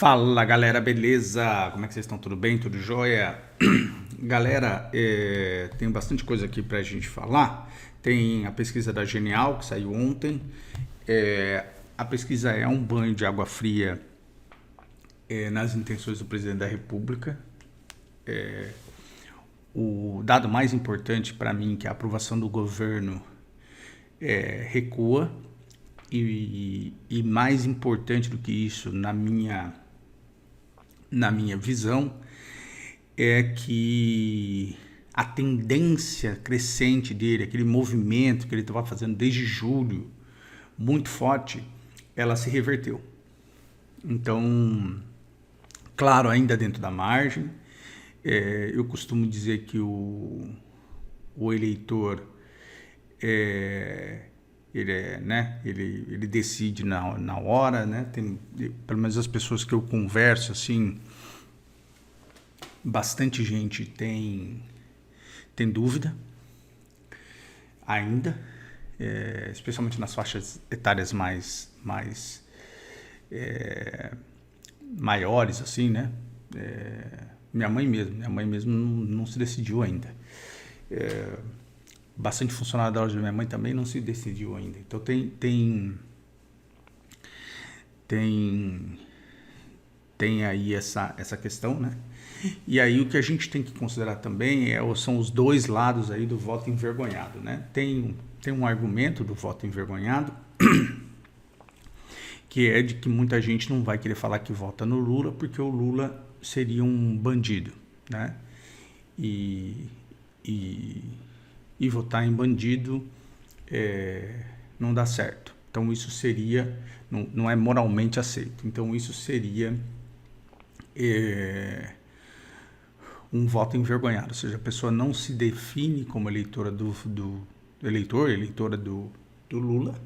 Fala galera, beleza? Como é que vocês estão? Tudo bem? Tudo jóia? Galera, tem bastante coisa aqui pra gente falar. Tem a pesquisa da Genial que saiu ontem. A pesquisa é um banho de água fria nas intenções do presidente da República. O dado mais importante para mim, que é a aprovação do governo, recua. E mais importante do que isso, na minha visão, é que a tendência crescente dele, aquele movimento que ele estava fazendo desde julho, muito forte, ela se reverteu. Então, claro, ainda dentro da margem, eu costumo dizer que o eleitor ele decide na hora, né? Pelo menos as pessoas que eu converso, assim, bastante gente tem dúvida ainda, especialmente nas faixas etárias mais maiores, assim, né? Minha mãe mesmo não se decidiu ainda. Bastante funcionário da loja da minha mãe também não se decidiu ainda. Então tem aí essa questão, né? E aí o que a gente tem que considerar também são os dois lados aí do voto envergonhado, né? Tem um argumento do voto envergonhado, que é de que muita gente não vai querer falar que vota no Lula porque o Lula seria um bandido, né? E votar em bandido não dá certo. Então isso seria, não é moralmente aceito. Então isso seria um voto envergonhado. Ou seja, a pessoa não se define como eleitora eleitora do Lula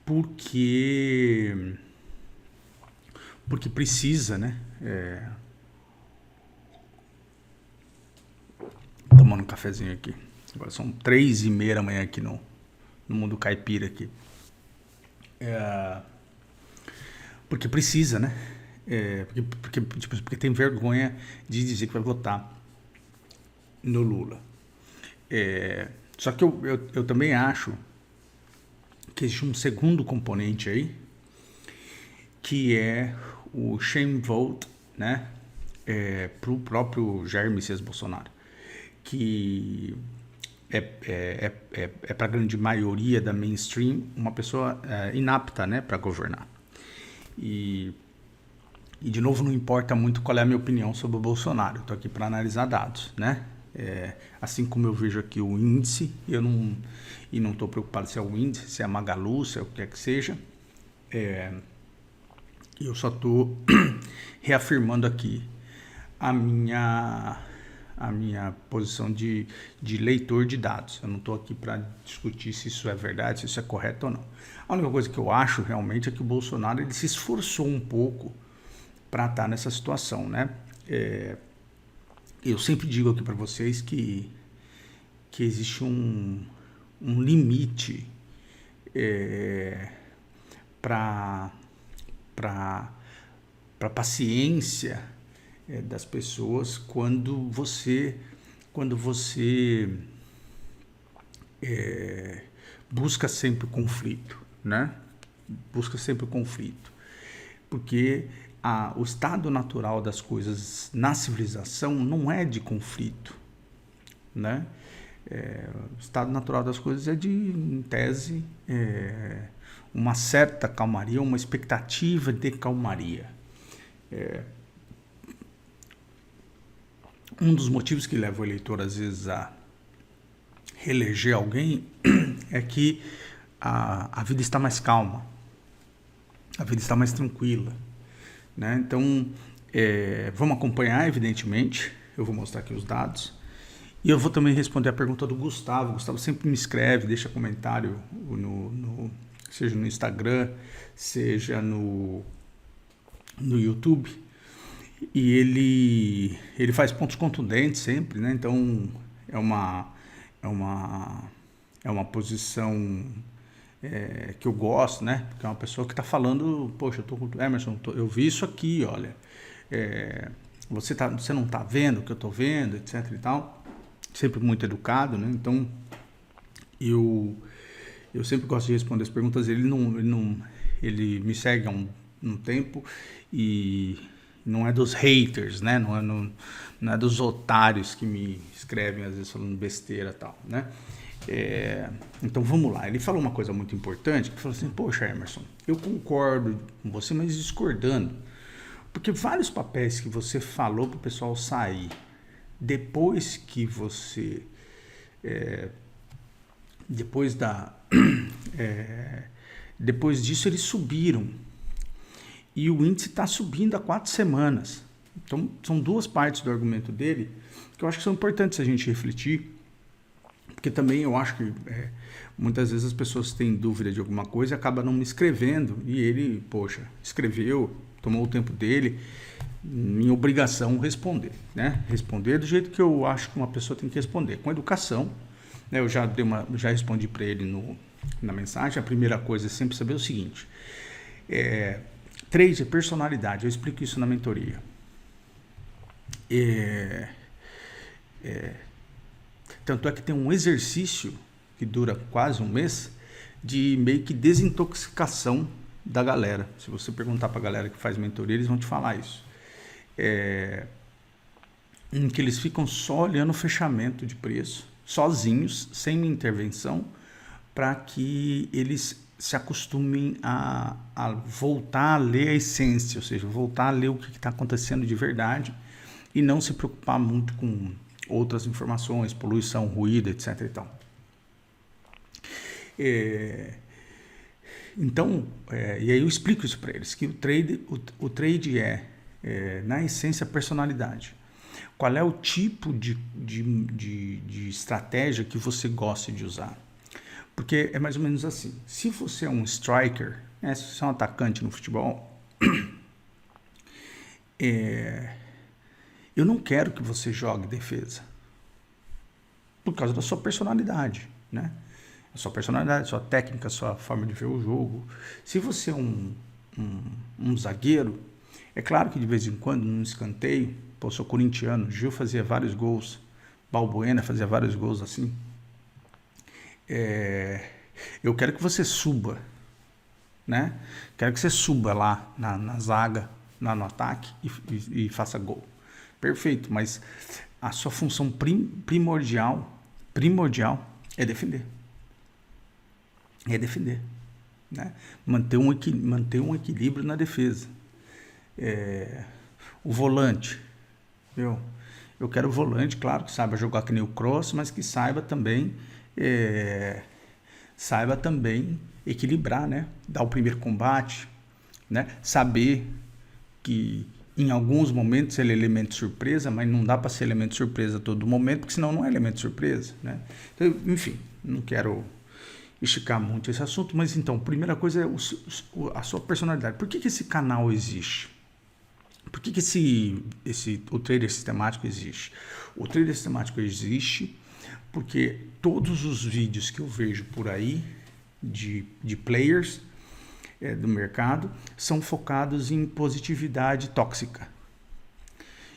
porque precisa, né? Tomando um cafezinho aqui. Agora são 3h30 da manhã aqui no mundo caipira aqui. Porque precisa, né? Porque tem vergonha de dizer que vai votar no Lula. Só que eu também acho que existe um segundo componente aí, que é o shame vote, né? Para o próprio Jair Messias Bolsonaro, que para a grande maioria da mainstream uma pessoa inapta, né, para governar. E de novo, não importa muito qual é a minha opinião sobre o Bolsonaro, estou aqui para analisar dados, né? Assim como eu vejo aqui o índice, e não estou preocupado se é o índice, se é a Magalu, se é o que quer que seja, eu só estou reafirmando aqui a minha posição de leitor de dados. Eu não estou aqui para discutir se isso é verdade, se isso é correto ou não. A única coisa que eu acho realmente é que o Bolsonaro ele se esforçou um pouco para estar nessa situação, né? Eu sempre digo aqui para vocês que existe um limite para paciência das pessoas quando você busca sempre o conflito, né? Busca sempre o conflito, porque o estado natural das coisas na civilização não é de conflito, né? O estado natural das coisas é de, em tese, uma certa calmaria, uma expectativa de calmaria. Um dos motivos que leva o eleitor, às vezes, a reeleger alguém é que a vida está mais calma, a vida está mais tranquila, né? Então, vamos acompanhar, evidentemente. Eu vou mostrar aqui os dados. E eu vou também responder a pergunta do Gustavo. O Gustavo sempre me escreve, deixa comentário, seja no Instagram, seja no YouTube. E ele faz pontos contundentes sempre, né? Então, é uma posição que eu gosto, né? Porque é uma pessoa que está falando, poxa, Emerson, eu vi isso aqui, olha, você não está vendo o que eu estou vendo, etc e tal. Sempre muito educado, né? Então, eu sempre gosto de responder as perguntas. Ele me segue há um tempo e não é dos haters, né? Não é dos otários que me escrevem às vezes falando besteira e tal, né? Então vamos lá. Ele falou uma coisa muito importante, que falou assim: poxa, Emerson, eu concordo com você, mas discordando, porque vários papéis que você falou para o pessoal sair depois que você depois disso eles subiram e o índice está subindo há 4 semanas. Então são duas partes do argumento dele que eu acho que são importantes a gente refletir, porque também eu acho que muitas vezes as pessoas têm dúvida de alguma coisa e acabam não me escrevendo, e ele, poxa, escreveu, tomou o tempo dele, minha obrigação responder, né? Responder do jeito que eu acho que uma pessoa tem que responder, com educação, né? Eu já respondi para ele na mensagem. A primeira coisa é sempre saber o seguinte: trade é personalidade, eu explico isso na mentoria. Tanto é que tem um exercício que dura quase um mês de meio que desintoxicação da galera. Se você perguntar para a galera que faz mentoria, eles vão te falar isso. Em que eles ficam só olhando o fechamento de preço, sozinhos, sem minha intervenção, para que eles se acostumem a voltar a ler a essência, ou seja, voltar a ler o que está acontecendo de verdade e não se preocupar muito com outras informações, poluição, ruído, etc. e tal. Então, e aí eu explico isso para eles, que o trade na essência, personalidade. Qual é o tipo de estratégia que você gosta de usar? Porque é mais ou menos assim. Se você é um striker, se você é um atacante no futebol, eu não quero que você jogue defesa. Por causa da sua personalidade, né? A sua personalidade, a sua técnica, a sua forma de ver o jogo. Se você é um zagueiro, é claro que de vez em quando, num escanteio, eu sou corintiano, Gil fazia vários gols, Balbuena fazia vários gols assim. Eu quero que você suba, né? Quero que você suba lá na zaga, lá no ataque e faça gol. Perfeito, mas a sua função primordial é defender. É defender, né? Manter um equilíbrio na defesa. O volante, eu quero volante, claro, que saiba jogar que nem o Kroos, mas que saiba também equilibrar, né? Dar o primeiro combate, né? Saber que em alguns momentos ele é elemento de surpresa, mas não dá para ser elemento de surpresa a todo momento, porque senão não é elemento de surpresa, né? Então, enfim, não quero esticar muito esse assunto, mas então, primeira coisa é a sua personalidade. Por que esse canal existe? Por que o trader sistemático existe? O trader sistemático existe porque todos os vídeos que eu vejo por aí de players do mercado são focados em positividade tóxica.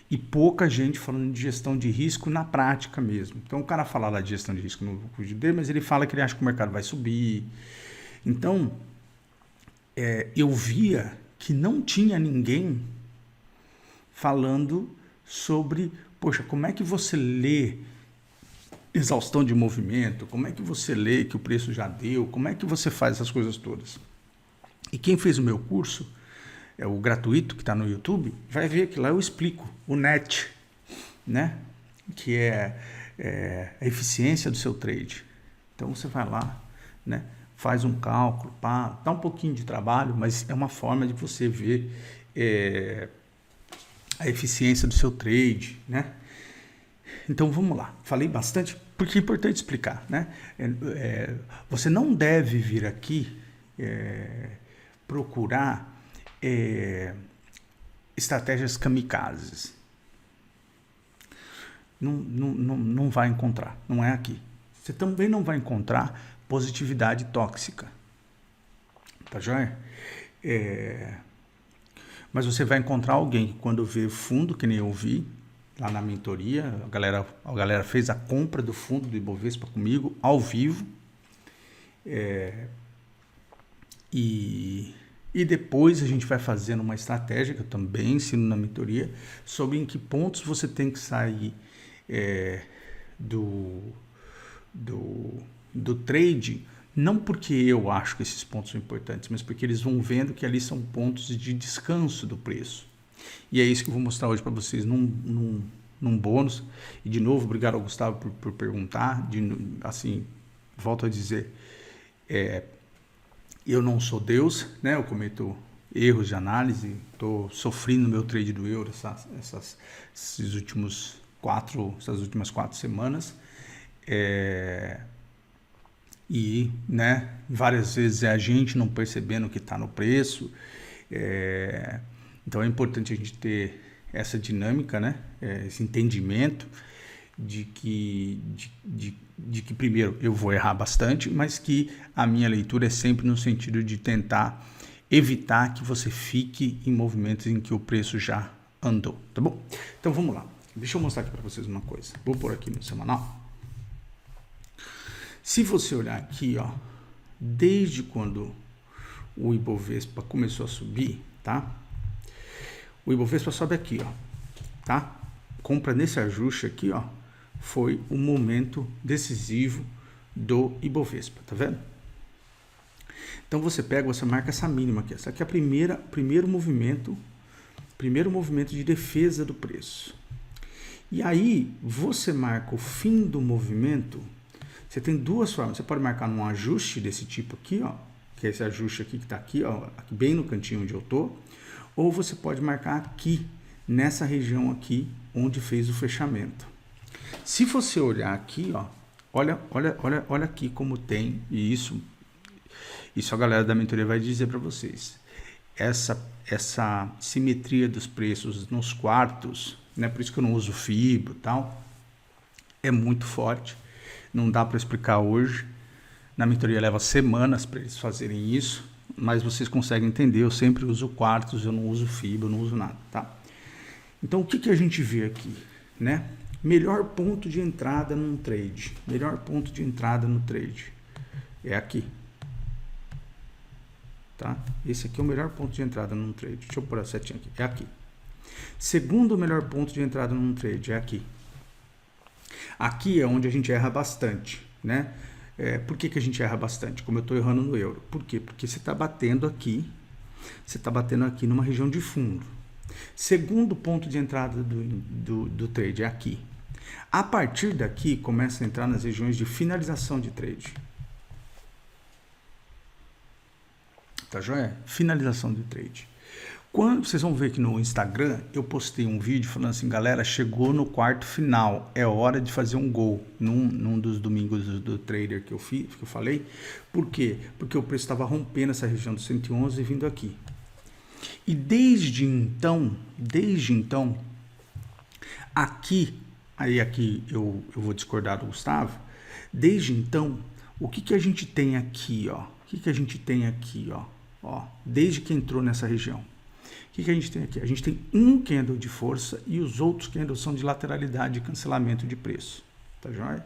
E pouca gente falando de gestão de risco na prática mesmo. Então o cara fala lá de gestão de risco no vídeo dele, mas ele fala que ele acha que o mercado vai subir. Então, eu via que não tinha ninguém falando sobre, poxa, como é que você lê exaustão de movimento, como é que você lê que o preço já deu, como é que você faz essas coisas todas. E quem fez o meu curso, o gratuito que está no YouTube, vai ver que lá eu explico o NET, né? Que é a eficiência do seu trade. Então você vai lá, né? Faz um cálculo, dá um pouquinho de trabalho, mas é uma forma de você ver a eficiência do seu trade, né? Então vamos lá, falei bastante, porque é importante explicar, né? Você não deve vir aqui procurar estratégias kamikazes. Não vai encontrar, não é aqui. Você também não vai encontrar positividade tóxica, tá joia? Mas você vai encontrar alguém que quando vê fundo, que nem eu vi lá na mentoria, a galera fez a compra do fundo do Ibovespa comigo, ao vivo, e depois a gente vai fazendo uma estratégia, que eu também ensino na mentoria, sobre em que pontos você tem que sair do trade, não porque eu acho que esses pontos são importantes, mas porque eles vão vendo que ali são pontos de descanso do preço. E é isso que eu vou mostrar hoje para vocês num bônus. E de novo, obrigado ao Gustavo por perguntar. Assim, volto a dizer, eu não sou Deus, né? Eu cometo erros de análise, estou sofrendo no meu trade do euro essas últimas 4 semanas. E, né, várias vezes é a gente não percebendo que está no preço. Então é importante a gente ter essa dinâmica, né, esse entendimento de que primeiro eu vou errar bastante, mas que a minha leitura é sempre no sentido de tentar evitar que você fique em movimentos em que o preço já andou, tá bom? Então vamos lá, deixa eu mostrar aqui para vocês uma coisa, vou pôr aqui no semanal. Se você olhar aqui, ó, desde quando o Ibovespa começou a subir, tá? O Ibovespa sobe aqui, ó, tá? Compra nesse ajuste aqui, ó, foi o momento decisivo do Ibovespa, tá vendo? Então você marca essa mínima aqui, essa aqui é a primeiro movimento de defesa do preço. E aí você marca o fim do movimento. Você tem duas formas. Você pode marcar num ajuste desse tipo aqui, ó, que é esse ajuste aqui que está aqui, ó, aqui bem no cantinho onde eu tô, ou você pode marcar aqui nessa região aqui onde fez o fechamento. Se você olhar aqui, ó, olha aqui como tem, e isso a galera da mentoria vai dizer para vocês. Essa simetria dos preços nos quartos, né? Por isso que eu não uso FIBO e tal, é muito forte. Não dá para explicar hoje. Na mentoria leva semanas para eles fazerem isso, mas vocês conseguem entender. Eu sempre uso quartos, eu não uso FIBO, eu não uso nada, tá? Então, o que a gente vê aqui, né? Melhor ponto de entrada num trade. Melhor ponto de entrada no trade é aqui. Tá? Esse aqui é o melhor ponto de entrada num trade. Deixa eu pôr a setinha aqui. É aqui. Segundo melhor ponto de entrada num trade é aqui. Aqui é onde a gente erra bastante, né? Por que a gente erra bastante? Como eu estou errando no euro. Por quê? Porque você está batendo aqui numa região de fundo. Segundo ponto de entrada do trade é aqui. A partir daqui começa a entrar nas regiões de finalização de trade. Tá joia? Finalização de trade. Quando vocês vão ver que no Instagram eu postei um vídeo falando assim, galera, chegou no quarto final, é hora de fazer um gol num dos domingos do trader que eu falei. Por quê? Porque o preço estava rompendo essa região do 111 e vindo aqui. E desde então, aqui eu vou discordar do Gustavo, desde então, o que a gente tem aqui, ó? Desde que entrou nessa região. O que a gente tem aqui? A gente tem um candle de força e os outros candles são de lateralidade e cancelamento de preço. Tá joia?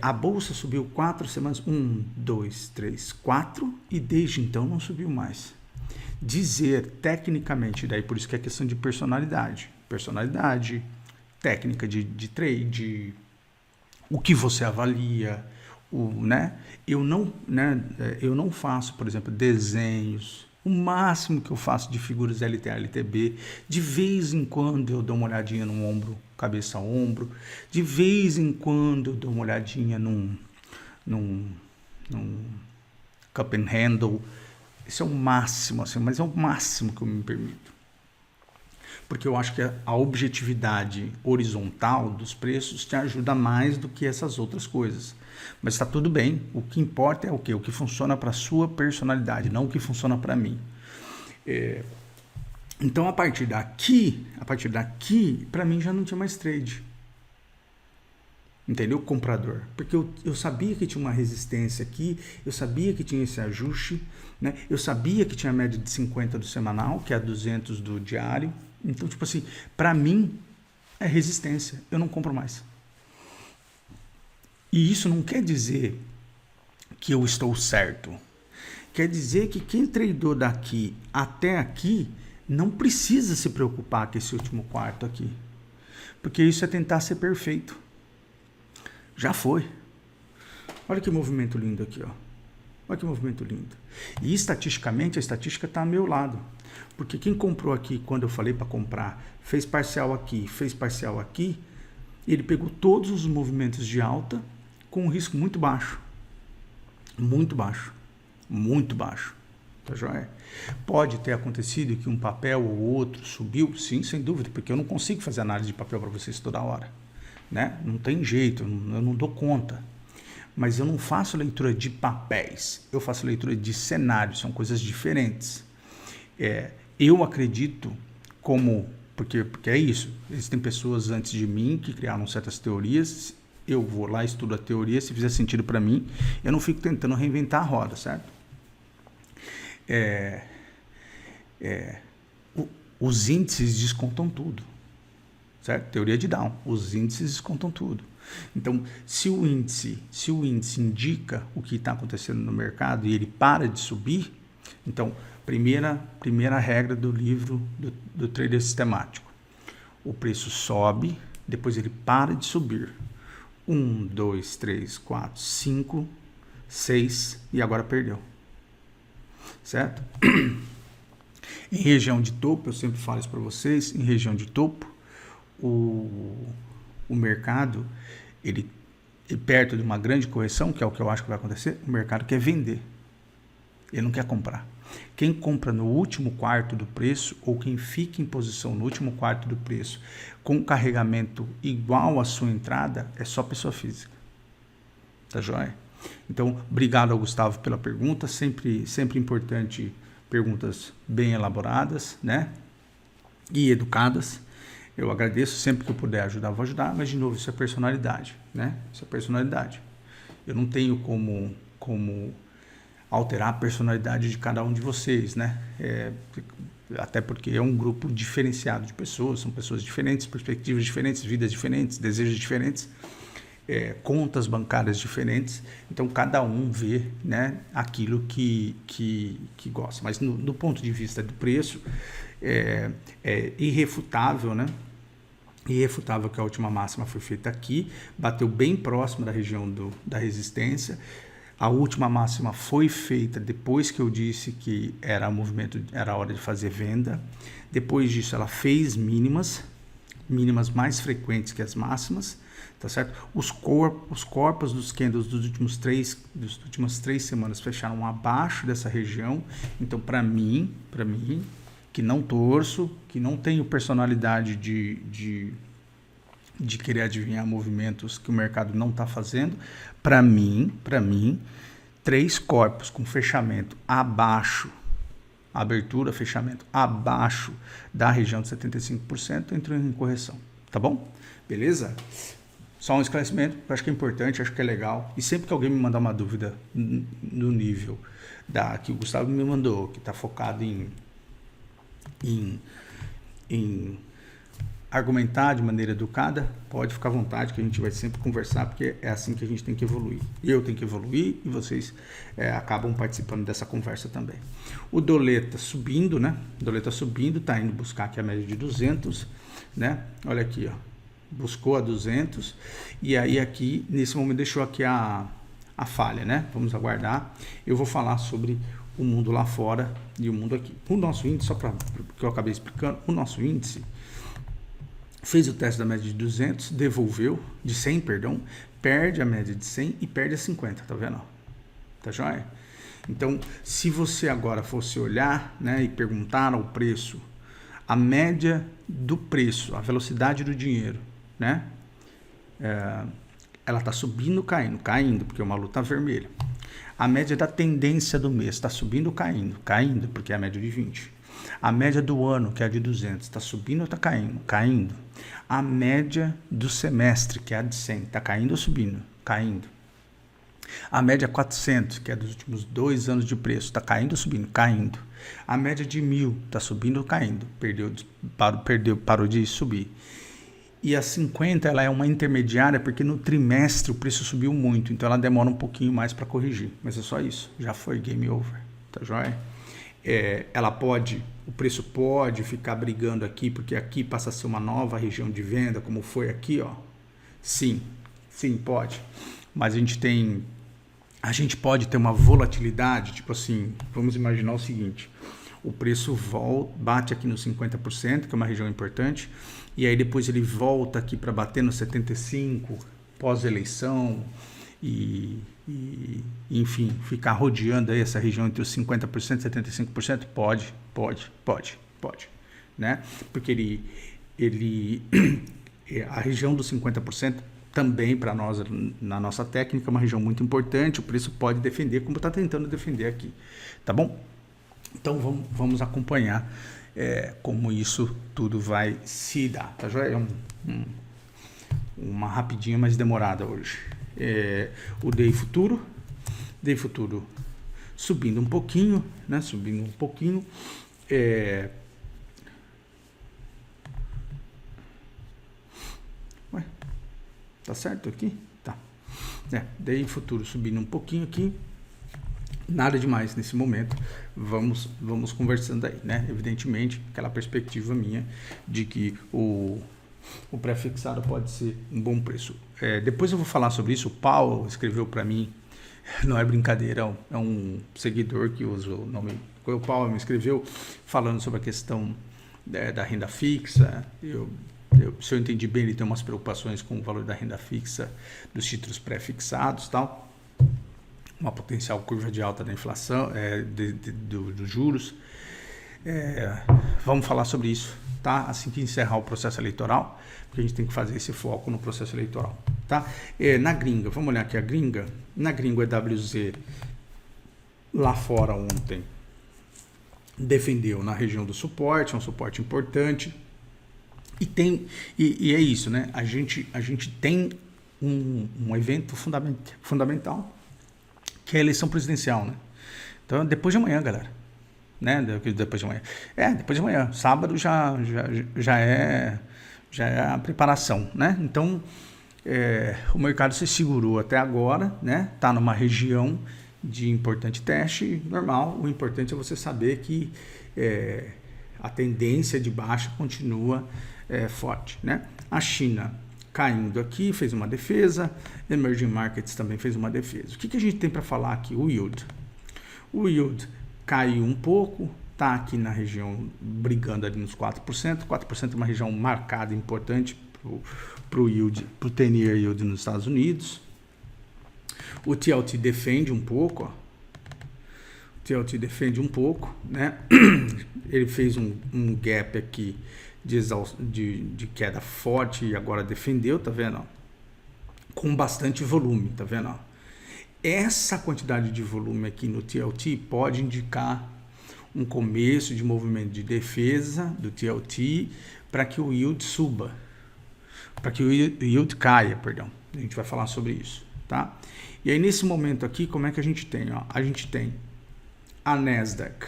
A bolsa subiu 4 semanas, 1, 2, 3, 4, e desde então não subiu mais. Dizer tecnicamente, daí por isso que é questão de personalidade, técnica de trade, o que você avalia, né? Eu não faço, por exemplo, desenhos. O máximo que eu faço de figuras LTA, LTB, de vez em quando eu dou uma olhadinha no ombro, cabeça a ombro, de vez em quando eu dou uma olhadinha num cup and handle. Esse é o máximo, assim, mas é o máximo que eu me permito. Porque eu acho que a objetividade horizontal dos preços te ajuda mais do que essas outras coisas. Mas está tudo bem, o que importa é o quê? O que funciona para a sua personalidade, não o que funciona para mim. Então, a partir daqui, para mim já não tinha mais trade. Entendeu? Comprador. Porque eu sabia que tinha uma resistência aqui, eu sabia que tinha esse ajuste, né? Eu sabia que tinha a média de 50 do semanal, que é a 200 do diário. Então, tipo assim, para mim é resistência. Eu não compro mais. E isso não quer dizer que eu estou certo. Quer dizer que quem tradou daqui até aqui não precisa se preocupar com esse último quarto aqui. Porque isso é tentar ser perfeito. Já foi. Olha que movimento lindo aqui, ó. Olha que movimento lindo. E estatisticamente, a estatística está ao meu lado. Porque quem comprou aqui, quando eu falei para comprar, fez parcial aqui, ele pegou todos os movimentos de alta com um risco muito baixo. Muito baixo. Muito baixo. Tá joia? Pode ter acontecido que um papel ou outro subiu? Sim, sem dúvida, porque eu não consigo fazer análise de papel para vocês toda hora. Né? Não tem jeito, eu não dou conta. Mas eu não faço leitura de papéis, eu faço leitura de cenários, são coisas diferentes. Eu acredito porque é isso, existem pessoas antes de mim que criaram certas teorias, eu vou lá, estudo a teoria, se fizer sentido para mim, eu não fico tentando reinventar a roda, certo? Os índices descontam tudo. Certo? Teoria de Down. Os índices descontam tudo. Então, se o índice indica o que está acontecendo no mercado e ele para de subir, então, primeira regra do livro do trader sistemático. O preço sobe, depois ele para de subir. 1, 2, 3, 4, 5, 6 e agora perdeu. Certo? Em região de topo, eu sempre falo isso para vocês, em região de topo, o mercado, ele perto de uma grande correção, que é o que eu acho que vai acontecer, o mercado quer vender. Ele não quer comprar. Quem compra no último quarto do preço, ou quem fica em posição no último quarto do preço, com carregamento igual à sua entrada, é só pessoa física. Tá joia? Então, obrigado ao Gustavo pela pergunta, sempre importante perguntas bem elaboradas, né? E educadas. Eu agradeço, sempre que eu puder ajudar, vou ajudar, mas de novo, isso é personalidade, né? Isso é personalidade. Eu não tenho como alterar a personalidade de cada um de vocês, né? Até porque é um grupo diferenciado de pessoas, são pessoas diferentes, perspectivas diferentes, vidas diferentes, desejos diferentes, contas bancárias diferentes, então cada um vê, né, aquilo que gosta. Mas do ponto de vista do preço, é irrefutável, né? Irrefutável que a última máxima foi feita aqui, bateu bem próximo da região da resistência. A última máxima foi feita depois que eu disse que era a hora de fazer venda. Depois disso, ela fez mínimas mais frequentes que as máximas, tá certo? Os corpos dos candles das últimas três semanas fecharam abaixo dessa região. Então, para mim, que não torço, que não tenho personalidade de querer adivinhar movimentos que o mercado não está fazendo, para mim, 3 corpos com fechamento abaixo, abertura, fechamento abaixo da região de 75% entrou em correção, tá bom? Beleza? Só um esclarecimento, que eu acho que é importante, acho que é legal, e sempre que alguém me mandar uma dúvida no nível que o Gustavo me mandou, que está focado em argumentar de maneira educada, pode ficar à vontade, que a gente vai sempre conversar, porque é assim que a gente tem que evoluir. Eu tenho que evoluir e vocês acabam participando dessa conversa também. O Doleta subindo, né? Doleta subindo, tá indo buscar aqui a média de 200, né? Olha aqui, ó. Buscou a 200 e aí aqui, nesse momento, deixou aqui a falha, né? Vamos aguardar. Eu vou falar sobre o mundo lá fora e o mundo aqui. O nosso índice, só para que eu acabei explicando, o nosso índice fez o teste da média de 200, devolveu, de 100, perdão, perde a média de 100 e perde a 50, tá vendo? Tá joia? Então, se você agora fosse olhar, né, e perguntar ao preço, a média do preço, a velocidade do dinheiro, né, ela tá subindo, caindo, porque é uma luta vermelha. A média da tendência do mês está subindo ou caindo, porque é a média de 20. A média do ano, que é a de 200, está subindo ou está caindo? Caindo. A média do semestre, que é a de 100, está caindo ou subindo? Caindo. A média 400, que é dos últimos 2 anos de preço, está caindo ou subindo? Caindo. A média de 1.000 está subindo ou caindo? Parou de subir. E a 50 ela é uma intermediária porque no trimestre o preço subiu muito, então ela demora um pouquinho mais para corrigir. Mas é só isso, já foi game over, tá joia? O preço pode ficar brigando aqui, porque aqui passa a ser uma nova região de venda, como foi aqui, ó. Sim, pode. Mas a gente pode ter uma volatilidade, tipo assim, vamos imaginar o seguinte: o preço bate aqui no 50%, que é uma região importante, e aí depois ele volta aqui para bater no 75% pós-eleição enfim, ficar rodeando aí essa região entre os 50% e 75%? Pode, né? Porque a região dos 50% também para nós, na nossa técnica, é uma região muito importante, o preço pode defender, como está tentando defender aqui, tá bom? Então vamos acompanhar como isso tudo vai se dar, tá joia? Uma rapidinha, mais demorada hoje. O Day Futuro subindo um pouquinho, né? Ué, tá certo aqui? Tá. Day Futuro subindo um pouquinho aqui. Nada demais nesse momento, vamos conversando aí, né? Evidentemente, aquela perspectiva minha de que o pré-fixado pode ser um bom preço. Depois eu vou falar sobre isso. O Paulo escreveu para mim, não é brincadeira, é um seguidor que usa o nome. O Paulo me escreveu falando sobre a questão da renda fixa. Se eu entendi bem, ele tem umas preocupações com o valor da renda fixa dos títulos pré-fixados e tal. Uma potencial curva de alta da inflação, dos juros. Vamos falar sobre isso, tá? Assim que encerrar o processo eleitoral, porque a gente tem que fazer esse foco no processo eleitoral, tá? Na gringa, vamos olhar aqui a gringa. Na gringa, o EWZ lá fora ontem defendeu na região do suporte, é um suporte importante. E é isso, né? A gente tem um evento fundamental, que é a eleição presidencial, né? Então, depois de amanhã, galera. Né? Depois de amanhã. Depois de amanhã. Sábado já é a preparação, né? Então, o mercado se segurou até agora, né? Tá numa região de importante teste normal. O importante é você saber que a tendência de baixa continua forte, né? A China caindo aqui, fez uma defesa. Emerging Markets também fez uma defesa. O que a gente tem para falar aqui? O yield. O yield caiu um pouco, está aqui na região brigando ali nos 4%. 4% é uma região marcada, importante para o yield, para o 10-year yield nos Estados Unidos. O TLT defende um pouco, ó. O TLT defende um pouco, né? Ele fez um gap aqui de queda forte e agora defendeu, tá vendo? Com bastante volume, tá vendo? Essa quantidade de volume aqui no TLT pode indicar um começo de movimento de defesa do TLT para que o yield suba, para que o yield caia, perdão. A gente vai falar sobre isso, tá? E aí nesse momento aqui, como é que a gente tem? A gente tem a Nasdaq,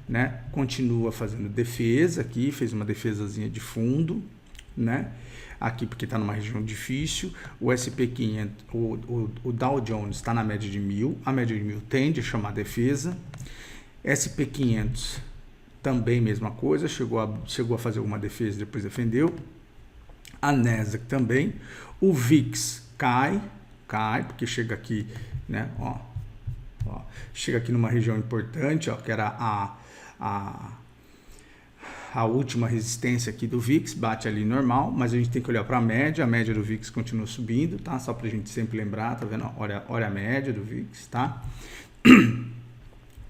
né? Continua fazendo defesa aqui, fez uma defesazinha de fundo, né? Aqui porque está numa região difícil. O SP 500, o Dow Jones está na média de 1.000, a média de 1.000 tende a chamar defesa. SP 500 também mesma coisa, chegou a fazer alguma defesa, depois defendeu. A Nasdaq também. O VIX cai, porque chega aqui, né? Chega aqui numa região importante, que era a última resistência aqui do VIX, bate ali normal, mas a gente tem que olhar para a média do VIX continua subindo, tá? Só para a gente sempre lembrar, tá vendo? Olha a média do VIX, tá?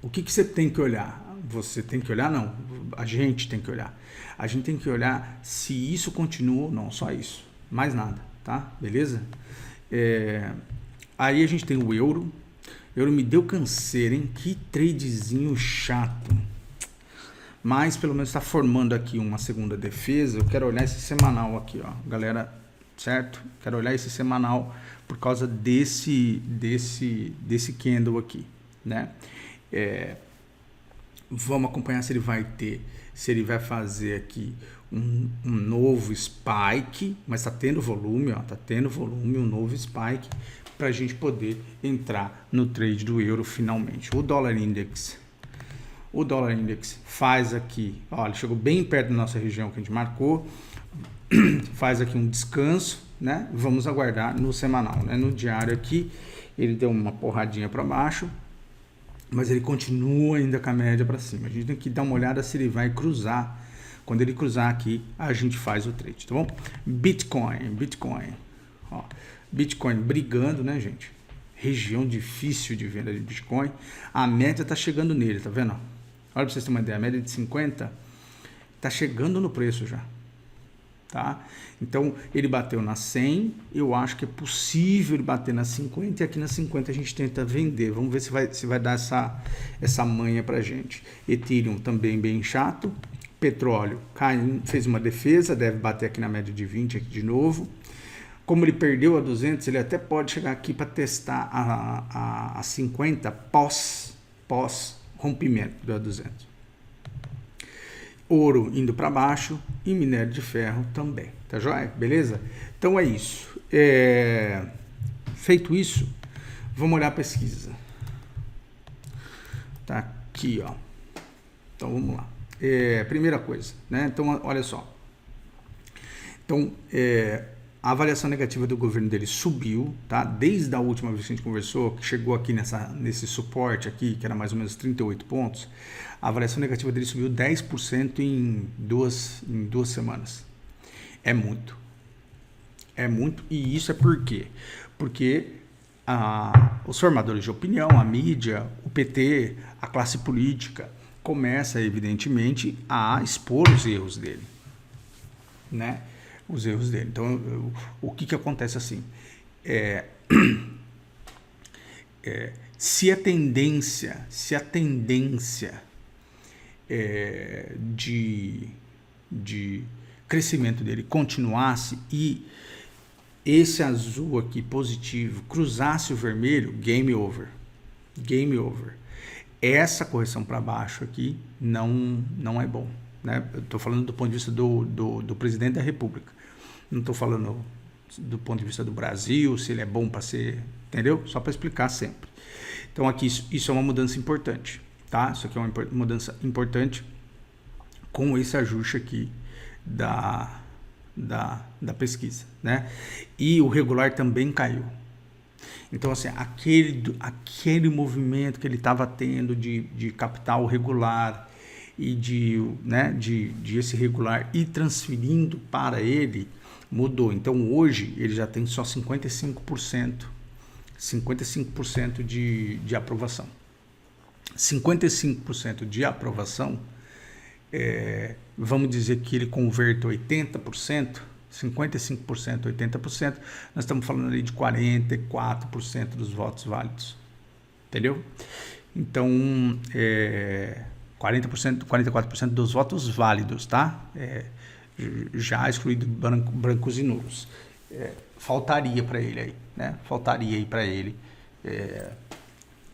O que você tem que olhar? Você tem que olhar? Não, a gente tem que olhar. A gente tem que olhar se isso continua ou não, só isso, mais nada, tá? Beleza? Aí a gente tem o euro. O euro me deu canseira, hein? Que tradezinho chato. mas pelo menos está formando aqui uma segunda defesa. Eu quero olhar esse semanal aqui, ó, galera, certo? Quero olhar esse semanal por causa desse candle aqui, né? Vamos acompanhar se ele vai fazer aqui um novo spike, mas tá tendo volume, ó, um novo spike para a gente poder entrar no trade do euro finalmente. O dólar index faz aqui, ó, ele chegou bem perto da nossa região que a gente marcou, faz aqui um descanso, né? Vamos aguardar no semanal, né? No diário aqui ele deu uma porradinha para baixo, mas ele continua ainda com a média para cima. A gente tem que dar uma olhada se ele vai cruzar. Quando ele cruzar aqui, a gente faz o trade, tá bom? Bitcoin, ó, Bitcoin brigando, né, gente? Região difícil de venda de Bitcoin. A média tá chegando nele, tá vendo? Olha para vocês terem uma ideia, a média de 50 tá chegando no preço já, tá? Então, ele bateu na 100, eu acho que é possível ele bater na 50 e aqui na 50 a gente tenta vender. Vamos ver se vai dar essa manha pra gente. Ethereum também bem chato. Petróleo caiu, fez uma defesa, deve bater aqui na média de 20 aqui de novo. Como ele perdeu a 200, ele até pode chegar aqui para testar a 50 pós rompimento da 200. Ouro indo para baixo e minério de ferro também, tá joia? Beleza? Então é isso. Feito isso, vamos olhar a pesquisa. Tá aqui, ó. Então vamos lá. Primeira coisa, né? Então olha só. Então a avaliação negativa do governo dele subiu, tá? Desde a última vez que a gente conversou, que chegou aqui nesse suporte aqui, que era mais ou menos 38 pontos, a avaliação negativa dele subiu 10% em duas semanas. É muito. E isso é por quê? Porque os formadores de opinião, a mídia, o PT, a classe política, começa, evidentemente, a expor os erros dele, né? Os erros dele. Então, o que acontece assim? Se a tendência de crescimento dele continuasse e esse azul aqui positivo cruzasse o vermelho, game over. Essa correção para baixo aqui não é bom, né? Eu estou falando do ponto de vista do presidente da República. Não estou falando do ponto de vista do Brasil, se ele é bom para ser, entendeu? Só para explicar sempre. Então aqui isso é uma mudança importante, tá? Isso aqui é uma mudança importante com esse ajuste aqui da pesquisa, né? E o regular também caiu. Então, assim, aquele movimento que ele estava tendo de capital regular e de esse regular ir transferindo para ele, mudou. Então, hoje, ele já tem só 55% de aprovação. 55% de aprovação, vamos dizer que ele converte 80%, 55%, 80%, nós estamos falando ali de 44% dos votos válidos, entendeu? Então, 44% dos votos válidos, tá? Já excluído brancos e nulos. Faltaria para ele aí, né? Faltaria aí para ele,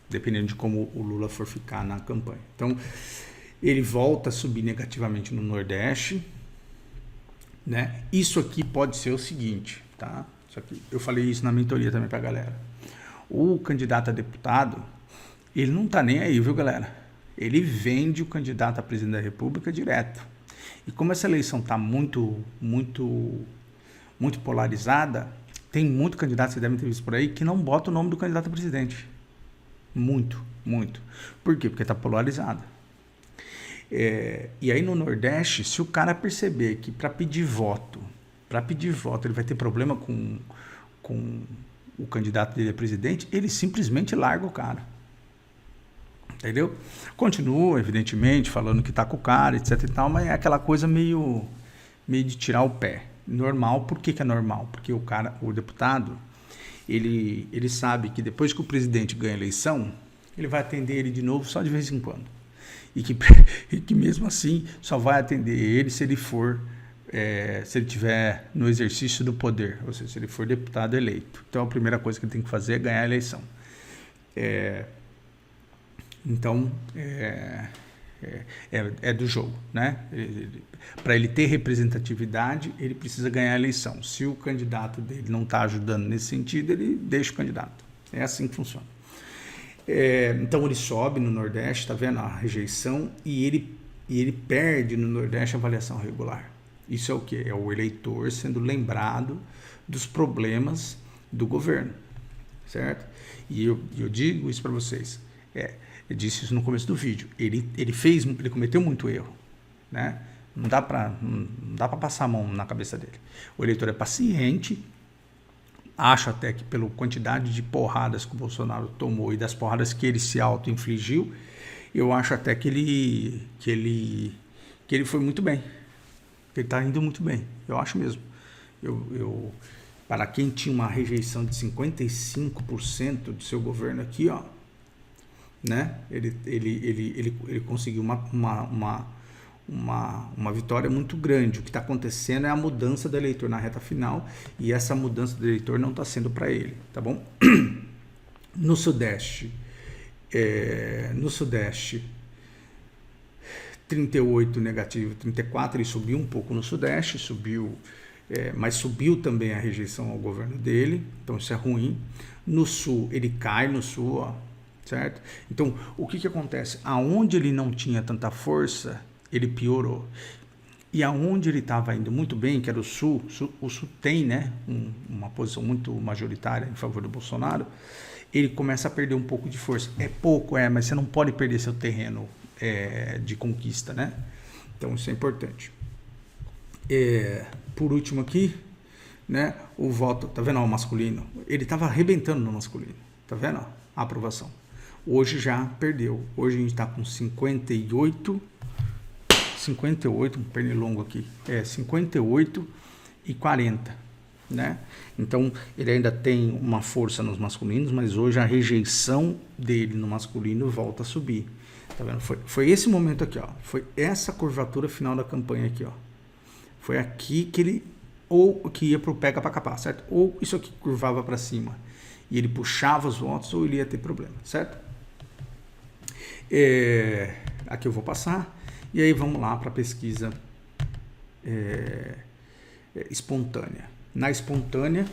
dependendo de como o Lula for ficar na campanha. Então, ele volta a subir negativamente no Nordeste, né? Isso aqui pode ser o seguinte, tá? Isso aqui, eu falei isso na mentoria também pra galera. O candidato a deputado, ele não tá nem aí, viu, galera? Ele vende o candidato a presidente da República direto. E como essa eleição tá muito polarizada, tem muito candidato, vocês devem ter visto por aí, que não bota o nome do candidato a presidente. Muito. Por quê? Porque tá polarizada. E aí no Nordeste, se o cara perceber que para pedir voto ele vai ter problema com o candidato dele a presidente, ele simplesmente larga o cara, entendeu? Continua, evidentemente, falando que tá com o cara, etc e tal, mas é aquela coisa meio de tirar o pé. Normal. Por que é normal? Porque o deputado, ele sabe que depois que o presidente ganha a eleição, ele vai atender ele de novo só de vez em quando. e que, e que mesmo assim só vai atender ele se ele for, se ele tiver no exercício do poder, ou seja, se ele for deputado eleito. Então a primeira coisa que ele tem que fazer é ganhar a eleição. Então é do jogo, né? Para ele ter representatividade, ele precisa ganhar a eleição. Se o candidato dele não está ajudando nesse sentido, ele deixa o candidato. É assim que funciona. Então ele sobe no Nordeste, tá vendo a rejeição, e ele perde no Nordeste a avaliação regular. Isso é o quê? É o eleitor sendo lembrado dos problemas do governo, certo? E eu digo isso para vocês. Eu disse isso no começo do vídeo. Ele cometeu muito erro, né? Não dá para passar a mão na cabeça dele. O eleitor é paciente. Acho até que pela quantidade de porradas que o Bolsonaro tomou e das porradas que ele se auto-infligiu, eu acho até que ele foi muito bem. Que ele está indo muito bem. Eu acho mesmo. Para quem tinha uma rejeição de 55% do seu governo aqui, ó, né? Ele conseguiu uma vitória muito grande. O que está acontecendo é a mudança do eleitor na reta final, e essa mudança do eleitor não está sendo para ele, tá bom? No Sudeste, 38 negativo, 34, ele subiu um pouco no Sudeste, mas subiu também a rejeição ao governo dele, então isso é ruim. No Sul, ele cai no Sul, ó, certo? Então, o que acontece? Aonde ele não tinha tanta força, ele piorou. E aonde ele estava indo muito bem, que era o Sul tem, né, uma posição muito majoritária em favor do Bolsonaro, ele começa a perder um pouco de força. É pouco, mas você não pode perder seu terreno de conquista, né? Então isso é importante. Por último aqui, né, o voto, tá vendo, o masculino? Ele estava arrebentando no masculino, tá vendo? A aprovação. Hoje já perdeu. Hoje a gente está com 58, um pernilongo aqui, 58 e 40, né? Então ele ainda tem uma força nos masculinos, mas hoje a rejeição dele no masculino volta a subir, tá vendo? Foi esse momento aqui, ó, foi essa curvatura final da campanha aqui, ó, foi aqui que ele ou que ia pro pega para capar, certo? Ou isso aqui curvava para cima e ele puxava os votos, ou ele ia ter problema, certo? Aqui eu vou passar. E aí vamos lá para a pesquisa espontânea. Na espontânea,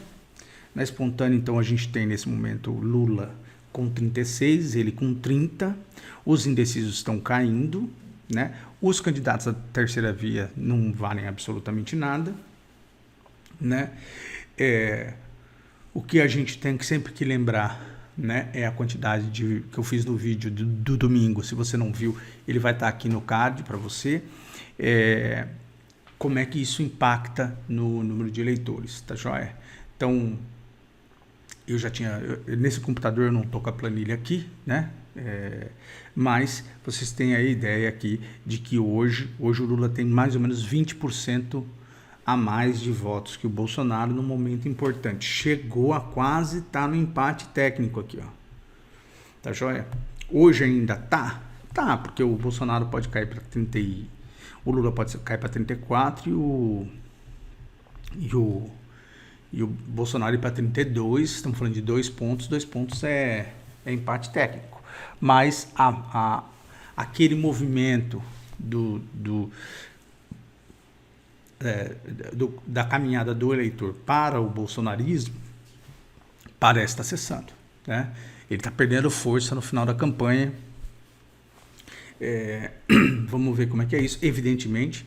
então, a gente tem nesse momento Lula com 36, ele com 30, os indecisos estão caindo, né? Os candidatos da terceira via não valem absolutamente nada, né? O que a gente tem sempre que lembrar, né, é a quantidade que eu fiz no vídeo do domingo. Se você não viu, ele vai estar aqui no card para você. Como é que isso impacta no número de eleitores, tá joia? Então, eu já tinha... nesse computador eu não estou com a planilha aqui, né? Mas vocês têm a ideia aqui de que hoje o Lula tem mais ou menos 20% a mais de votos que o Bolsonaro no momento importante. Chegou a quase estar no empate técnico aqui, ó. Tá joia? Hoje ainda tá, porque o Bolsonaro pode cair para 30 o Lula pode cair para 34 e o Bolsonaro ir para 32. Estamos falando de 2 pontos. 2 pontos é empate técnico. Mas aquele movimento da caminhada do eleitor para o bolsonarismo parece estar cessando, né? Ele está perdendo força no final da campanha. Vamos ver como é que é isso. Evidentemente,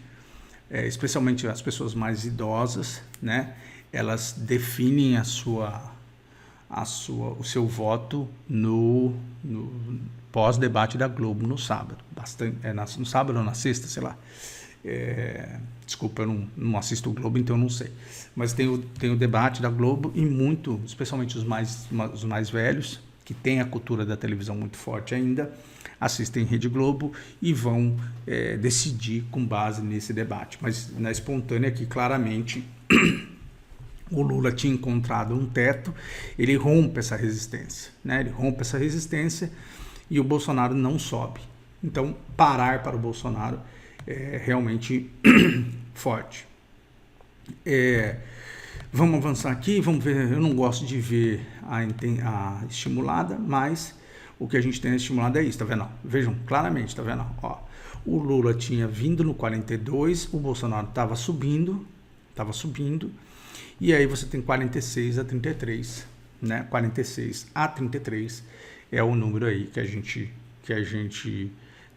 especialmente as pessoas mais idosas, né? Elas definem o seu voto no pós-debate da Globo no sábado. No sábado ou na sexta, sei lá. Desculpa, eu não assisto o Globo, então eu não sei. Mas tem o debate da Globo e especialmente os mais velhos, que têm a cultura da televisão muito forte ainda, assistem Rede Globo e vão decidir com base nesse debate. Mas na espontânea aqui, claramente, o Lula tinha encontrado um teto, ele rompe essa resistência, né? Ele rompe essa resistência e o Bolsonaro não sobe, Então, parar para o Bolsonaro é realmente forte. Vamos avançar aqui, vamos ver. Eu não gosto de ver a estimulada, mas o que a gente tem na estimulada é isso, tá vendo? Vejam claramente, tá vendo? Ó, o Lula tinha vindo no 42, o Bolsonaro estava subindo, e aí você tem 46 a 33, né? 46 a 33 é o número aí que a gente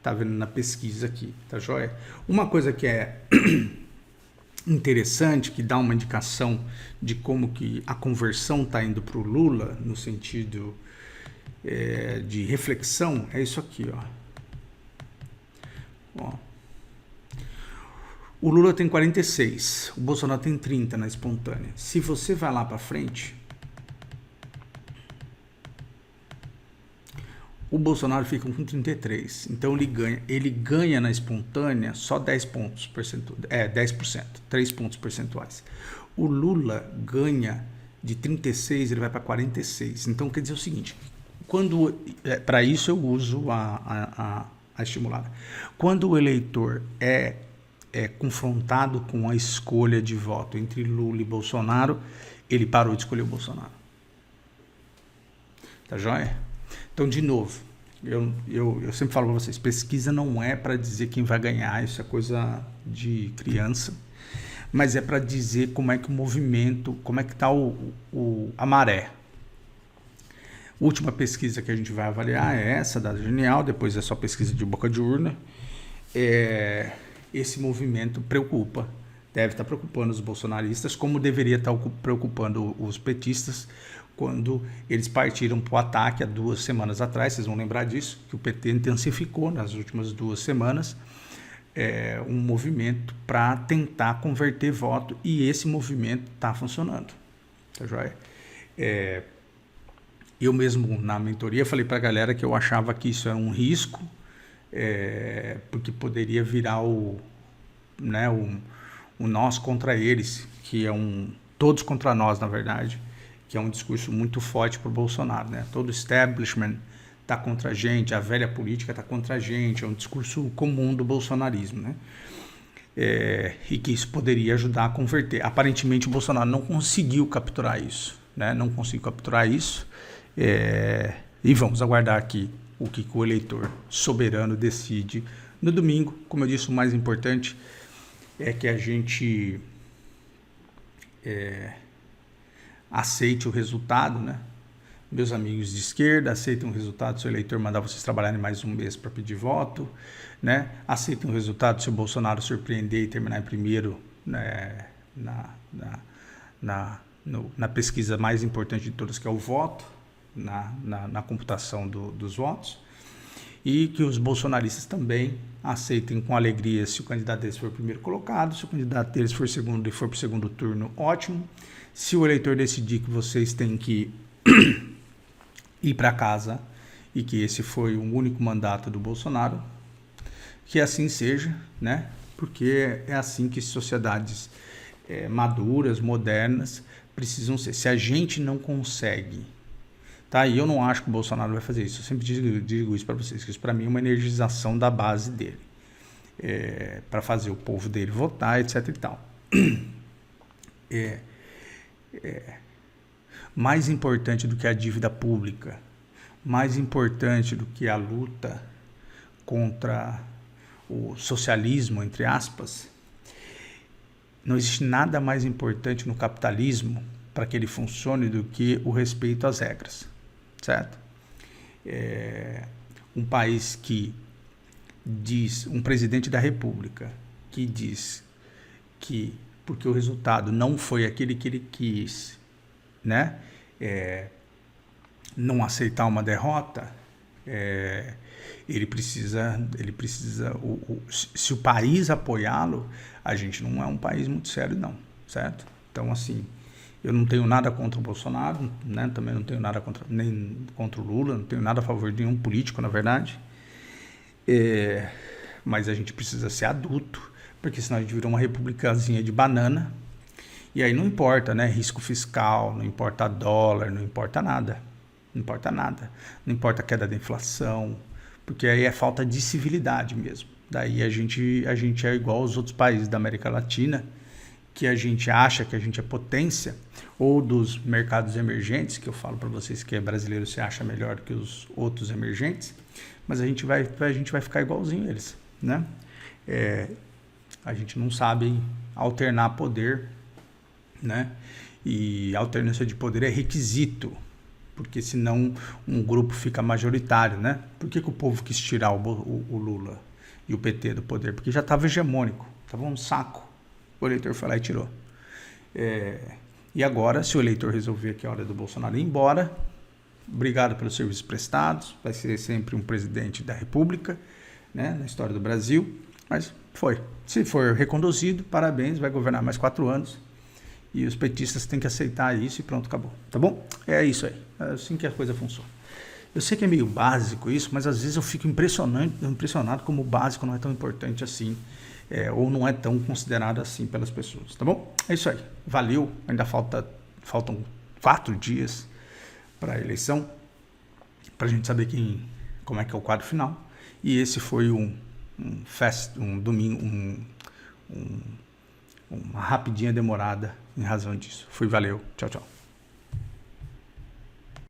tá vendo na pesquisa aqui, tá joia? Uma coisa que é interessante, que dá uma indicação de como que a conversão está indo para o Lula, no sentido de reflexão, é isso aqui, ó. O Lula tem 46, o Bolsonaro tem 30 na espontânea. Se você vai lá para frente, o Bolsonaro fica com 33. Então ele ganha na espontânea só 10 pontos percentuais, 10%, 3 pontos percentuais. O Lula ganha de 36, ele vai para 46. Então quer dizer o seguinte, para isso eu uso a estimulada. Quando o eleitor é confrontado com a escolha de voto entre Lula e Bolsonaro, ele parou de escolher o Bolsonaro. Tá joia? Então, de novo, eu sempre falo para vocês, pesquisa não é para dizer quem vai ganhar, isso é coisa de criança, mas é para dizer como é que o movimento, como é que está a maré. A última pesquisa que a gente vai avaliar é essa, da Genial, depois é só pesquisa de boca de urna. Esse movimento preocupa, deve estar preocupando os bolsonaristas, como deveria estar preocupando os petistas, quando eles partiram para o ataque há 2 semanas atrás. Vocês vão lembrar disso, que o PT intensificou nas últimas 2 semanas um movimento para tentar converter voto, e esse movimento está funcionando. Tá joia? Eu mesmo, na mentoria, falei para a galera que eu achava que isso era um risco, porque poderia virar o nós contra eles, que é todos contra nós, na verdade, que é um discurso muito forte para o Bolsonaro, né? Todo o establishment está contra a gente, a velha política está contra a gente, é um discurso comum do bolsonarismo, né? E que isso poderia ajudar a converter. Aparentemente o Bolsonaro não conseguiu capturar isso, né? Não conseguiu capturar isso, e vamos aguardar aqui o que o eleitor soberano decide no domingo. Como eu disse, o mais importante é que a gente aceite o resultado, né? Meus amigos de esquerda, aceitem o resultado se o eleitor mandar vocês trabalharem mais um mês para pedir voto, né? Aceitem o resultado se o Bolsonaro surpreender e terminar em primeiro, né, na pesquisa mais importante de todas, que é o voto, na computação dos votos. E que os bolsonaristas também aceitem com alegria se o candidato deles for primeiro colocado, se o candidato deles for segundo e for para o segundo turno, ótimo. Se o eleitor decidir que vocês têm que ir para casa e que esse foi o único mandato do Bolsonaro, que assim seja, né? Porque é assim que sociedades maduras, modernas, precisam ser. Se a gente não consegue, tá? E eu não acho que o Bolsonaro vai fazer isso. Eu sempre digo isso para vocês, que isso para mim é uma energização da base dele, para fazer o povo dele votar, etc. e tal. Mais importante do que a dívida pública, mais importante do que a luta contra o socialismo, entre aspas, não existe nada mais importante no capitalismo para que ele funcione do que o respeito às regras, certo? Um país que diz, um presidente da República que diz que porque o resultado não foi aquele que ele quis, né? Não aceitar uma derrota, ele precisa se o país apoiá-lo, a gente não é um país muito sério, não, certo? Então, assim, eu não tenho nada contra o Bolsonaro, né? Também não tenho nada nem contra o Lula, não tenho nada a favor de nenhum político, na verdade, mas a gente precisa ser adulto, porque senão a gente vira uma republicazinha de banana, e aí não importa, né? Risco fiscal, não importa dólar, não importa nada. Não importa nada. Não importa a queda da inflação, porque aí é falta de civilidade mesmo. Daí a gente é igual aos outros países da América Latina, que a gente acha que a gente é potência, ou dos mercados emergentes, que eu falo para vocês que é brasileiro se acha melhor que os outros emergentes, mas a gente vai ficar igualzinho eles, né? A gente não sabe alternar poder, né? E alternância de poder é requisito, porque senão um grupo fica majoritário, né? Por que o povo quis tirar o Lula e o PT do poder? Porque já estava hegemônico, estava um saco. O eleitor foi lá e tirou. E agora, se o eleitor resolver que é hora do Bolsonaro ir embora, obrigado pelos serviços prestados, vai ser sempre um presidente da República, né, na história do Brasil, mas foi. Se for reconduzido, parabéns, vai governar mais 4 anos, e os petistas têm que aceitar isso e pronto, acabou. Tá bom? É isso aí. É assim que a coisa funciona. Eu sei que é meio básico isso, mas às vezes eu fico impressionado como o básico não é tão importante assim, ou não é tão considerado assim pelas pessoas, tá bom? É isso aí. Valeu. Ainda faltam 4 dias para a eleição, para a gente saber como é que é o quadro final. E esse foi um domingo, uma rapidinha demorada em razão disso. Valeu. Tchau, tchau.